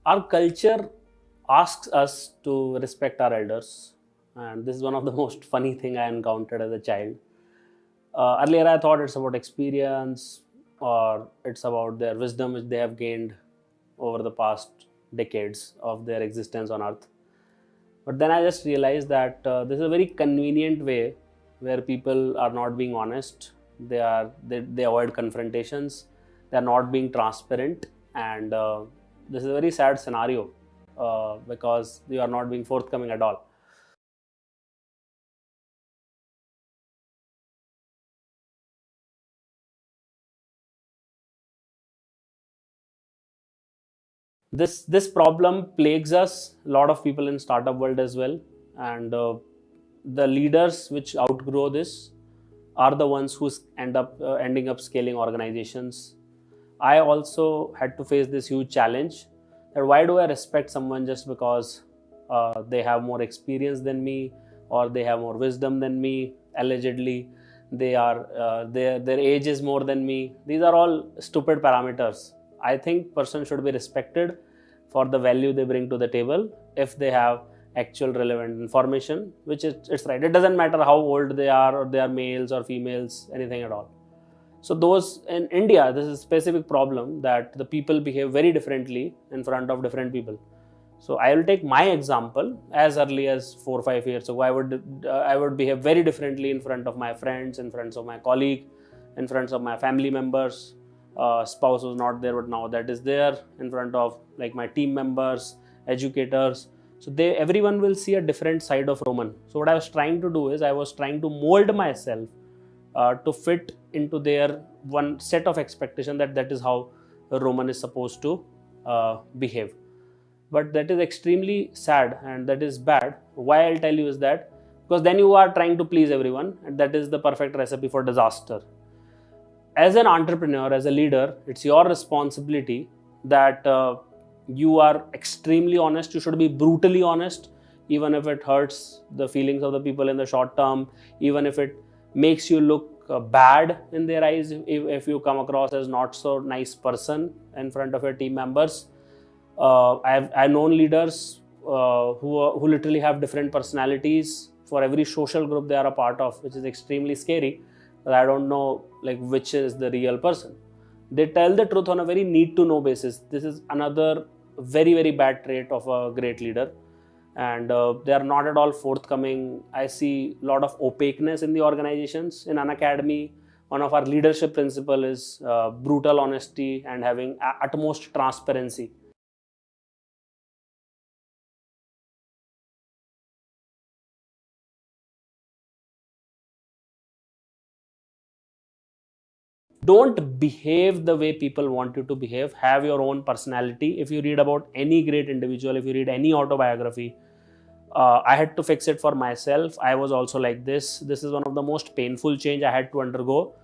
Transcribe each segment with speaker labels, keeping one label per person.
Speaker 1: Our culture asks us to respect our elders, and this is one of the most funny thing I encountered as a child. Earlier, I thought it's about experience or it's about their wisdom which they have gained over the past decades of their existence on Earth. But then I just realized that this is a very convenient way where people are not being honest. They avoid confrontations. They are not being transparent, and this is a very sad scenario because you are not being forthcoming at all. This problem plagues us a lot of people in startup world as well, and the leaders which outgrow this are the ones who ending up scaling organizations. I also had to face this huge challenge that why do I respect someone just because they have more experience than me or they have more wisdom than me. Allegedly they are their age is more than me. These are all stupid parameters. I think person should be respected for the value they bring to the table if they have actual relevant information, which is it's right. It doesn't matter how old they are or they are males or females, anything at all. So those in India, this is a specific problem that the people behave very differently in front of different people. So I will take my example. As early as 4 or 5 years ago, I would behave very differently in front of my friends, in front of my colleague, in front of my family members. Spouse was not there, but now that is there in front of like my team members, educators. So they everyone will see a different side of Roman. So what I was trying to do is I was trying to mold myself to fit into their one set of expectation that is how a Roman is supposed to behave. But that is extremely sad and that is bad. Why I'll tell you is that because then you are trying to please everyone, and that is the perfect recipe for disaster. As an entrepreneur, as a leader, it's your responsibility that you are extremely honest. You should be brutally honest, even if it hurts the feelings of the people in the short term, even if it makes you look bad in their eyes, if you come across as not so nice person in front of your team members. I've known leaders who literally have different personalities for every social group they are a part of, which is extremely scary. But I don't know like which is the real person. They tell the truth on a very need to know basis. This is another very bad trait of a great leader, and they are not at all forthcoming. I see a lot of opaqueness in the organizations. In an academy, one of our leadership principle is brutal honesty and having utmost transparency. Don't behave the way people want you to behave. Have your own personality. If you read about any great individual, if you read any autobiography, I had to fix it for myself. I was also like this is one of the most painful change I had to undergo,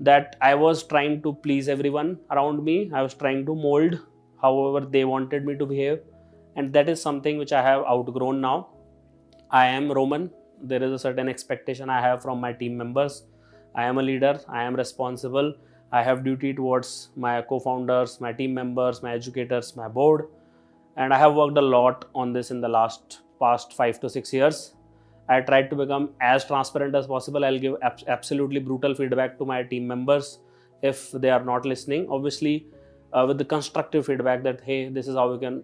Speaker 1: that I was trying to please everyone around me. I was trying to mold however they wanted me to behave, and that is something which I have outgrown now. I am Roman. There is a certain expectation I have from my team members. I am a leader. I am responsible. I have duty towards my co-founders, my team members, my educators, my board, and I have worked a lot on this in the past 5 to 6 years. I tried to become as transparent as possible. I'll give absolutely brutal feedback to my team members if they are not listening. Obviously, with the constructive feedback that hey, this is how we can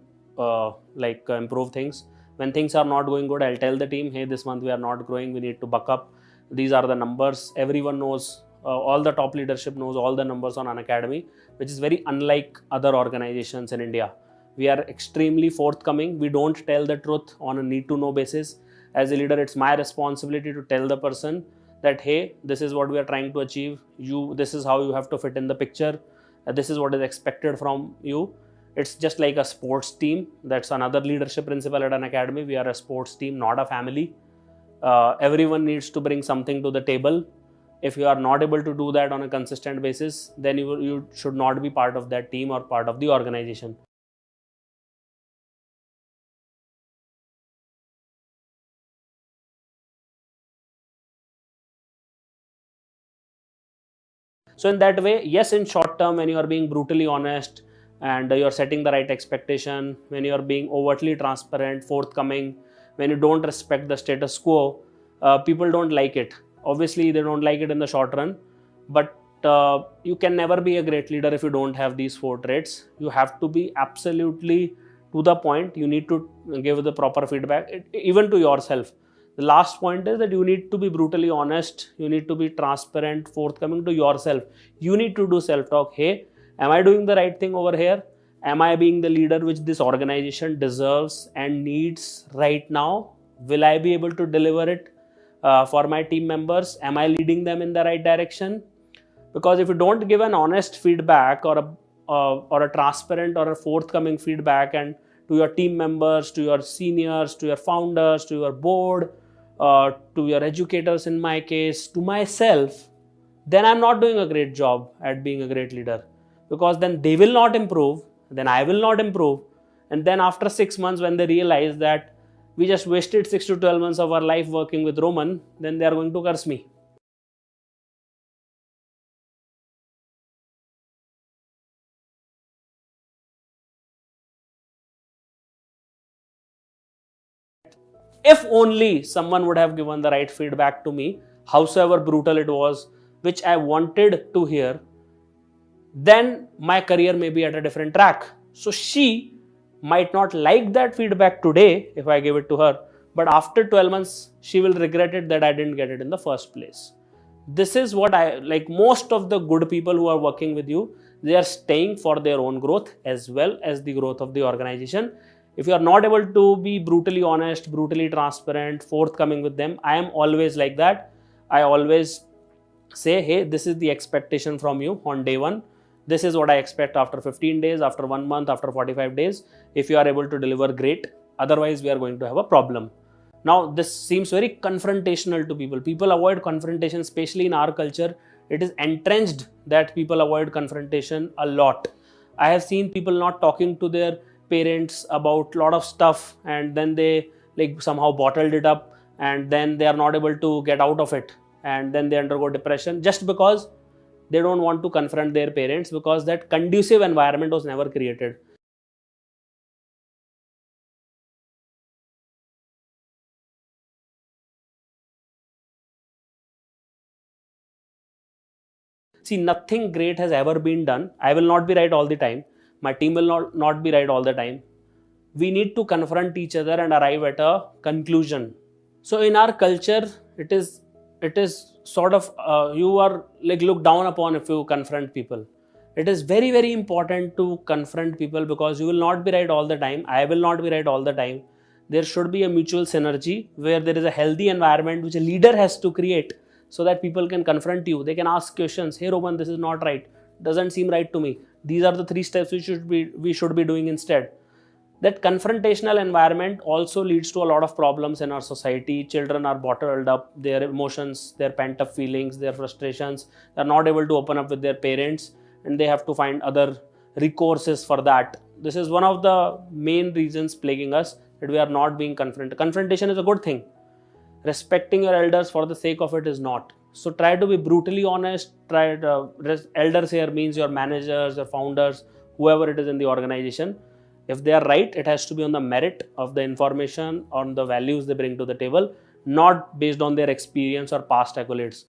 Speaker 1: improve things. When things are not going good, I'll tell the team, hey, this month we are not growing. We need to buck up. These are the numbers. Everyone knows. All the top leadership knows all the numbers on an academy, which is very unlike other organizations in India. We are extremely forthcoming. We don't tell the truth on a need to know basis. As a leader, it's my responsibility to tell the person that hey, this is what we are trying to achieve. This is how you have to fit in the picture. This is what is expected from you. It's just like a sports team. That's another leadership principle at an academy. We are a sports team, not a family. Everyone needs to bring something to the table. If you are not able to do that on a consistent basis, then you should not be part of that team or part of the organization. So in that way, yes, in short term, when you are being brutally honest, and you're setting the right expectation, when you're being overtly transparent, forthcoming, when you don't respect the status quo, people don't like it. Obviously, they don't like it in the short run, but you can never be a great leader if you don't have these four traits. You have to be absolutely to the point. You need to give the proper feedback, even to yourself. The last point is that you need to be brutally honest. You need to be transparent, forthcoming to yourself. You need to do self-talk. Hey, am I doing the right thing over here? Am I being the leader which this organization deserves and needs right now? Will I be able to deliver it for my team members? Am I leading them in the right direction? Because if you don't give an honest feedback or a transparent or a forthcoming feedback, and to your team members, to your seniors, to your founders, to your board, to your educators in my case, to myself, then I'm not doing a great job at being a great leader, because then they will not improve, then I will not improve, and then after 6 months when they realize that we just wasted 6 to 12 months of our life working with Roman, then they are going to curse me. If only someone would have given the right feedback to me, howsoever brutal it was, which I wanted to hear, then my career may be at a different track. So she might not like that feedback today if I give it to her, but after 12 months, she will regret it that I didn't get it in the first place. This is what I like. Most of the good people who are working with you, they are staying for their own growth as well as the growth of the organization. If you are not able to be brutally honest, brutally transparent, forthcoming with them, I am always like that. I always say, hey, this is the expectation from you on day one. This is what I expect after 15 days, after 1 month, after 45 days. If you are able to deliver, great. Otherwise, we are going to have a problem. Now, this seems very confrontational to people. People avoid confrontation, especially in our culture. It is entrenched that people avoid confrontation a lot. I have seen people not talking to their parents about a lot of stuff, and then they like somehow bottled it up, and then they are not able to get out of it, and then they undergo depression just because they don't want to confront their parents, because that conducive environment was never created. See, nothing great has ever been done. I will not be right all the time. My team will not be right all the time. We need to confront each other and arrive at a conclusion. So in our culture, it is sort of you are like looked down upon if you confront people. It is very, very important to confront people, because you will not be right all the time. I will not be right all the time. There should be a mutual synergy where there is a healthy environment which a leader has to create, so that people can confront you. They can ask questions. Hey Roman, this is not right. Doesn't seem right to me. These are the 3 steps we should be doing instead. That confrontational environment also leads to a lot of problems in our society. Children are bottled up, their emotions, their pent up feelings, their frustrations. They're not able to open up with their parents, and they have to find other recourses for that. This is one of the main reasons plaguing us, that we are not being confronted. Confrontation is a good thing. Respecting your elders for the sake of it is not. So try to be brutally honest. Elders here means your managers, your founders, whoever it is in the organization. If they are right, it has to be on the merit of the information, on the values they bring to the table, not based on their experience or past accolades.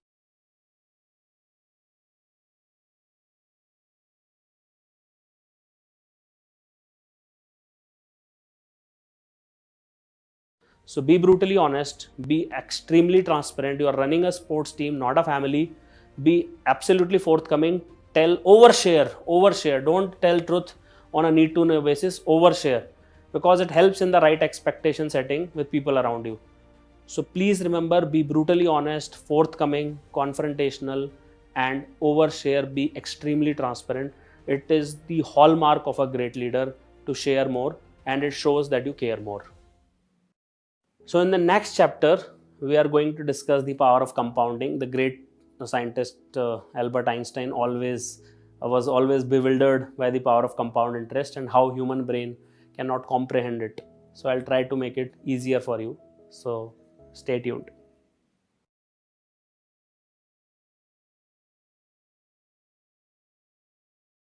Speaker 1: So be brutally honest, be extremely transparent. You are running a sports team, not a family. Be absolutely forthcoming. Overshare. Don't tell truth on a need to know basis. Overshare, because it helps in the right expectation setting with people around you. So please remember, be brutally honest, forthcoming, confrontational, and overshare. Be extremely transparent. It is the hallmark of a great leader to share more, and it shows that you care more. So in the next chapter, we are going to discuss the power of compounding. The great scientist Albert Einstein was always bewildered by the power of compound interest and how human brain cannot comprehend it. So I'll try to make it easier for you. So stay tuned.